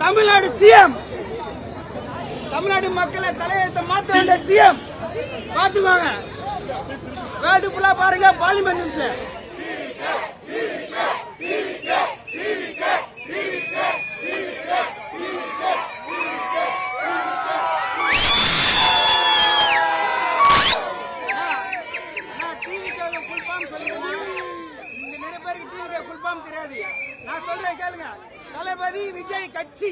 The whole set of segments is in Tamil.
தமிழ்நாடு சிஎம், தமிழ்நாடு மக்களை தலையெழுத்த மாத்த வேண்டிய சிஎம் பாத்துக்கோங்க. வேர்ல்டு ஃபுல்லா பாருங்க பார்லிமெண்ட் நியூஸ்ல. தெரியாது, நான் சொல்றேன் கேளுங்க. தளபதி விஜய் கட்சி,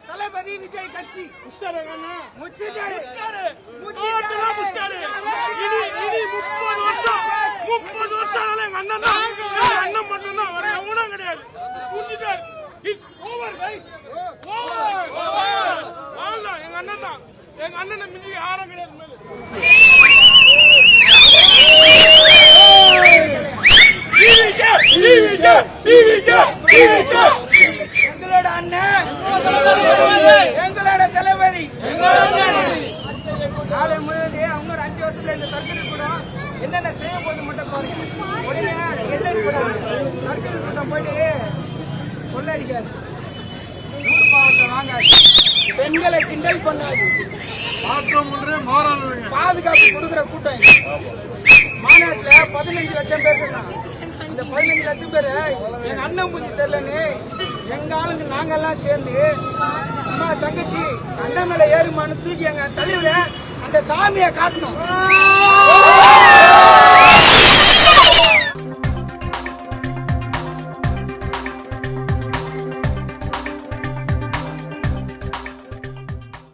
தளபதி விஜய் கட்சி முச்சிட்டாரு. 30 வருஷம் எங்க அண்ணன் தான், அண்ணன் மட்டும் தான், வேற எவனும் கிடையாது. புரிஞ்சுட்டாரு. It's over guys, over. அவ்வளவுதான், எங்க அண்ணன் தான், எங்க அண்ணனை மிஞ்சி யாரும் கிடையாது. எங்களோட அண்ணன், எங்களோட தளபதி. நாளை முழுவதே அவங்க ஒரு 5 வருஷத்துல இந்த தற்கொலை கூட்டம் என்னென்ன செய்ய போது மட்டும் பாருங்க. உடனே எல்லை கூடாது, தற்கொலை கூட்டம் போயிட்டு கொள்ளடிக்காது, ஊர் மாவட்டம் வாங்காது, பெண்களை கிண்டல் பண்ணாது, பாதுகாப்பு கொடுக்குற கூட்டம். மாநாட்டுல 15 லட்சம் பேர் இருக்காங்க. இந்த 15 லட்சம் பேரு எங்க அண்ணன் பூஜை தெரியலன்னு எங்க ஆளுங்க நாங்கெல்லாம் சேர்ந்து அம்மா தங்கச்சி அண்ணன் மேல ஏறுமானு தூக்கி எங்க தலைவர அந்த சாமியை காட்டணும்.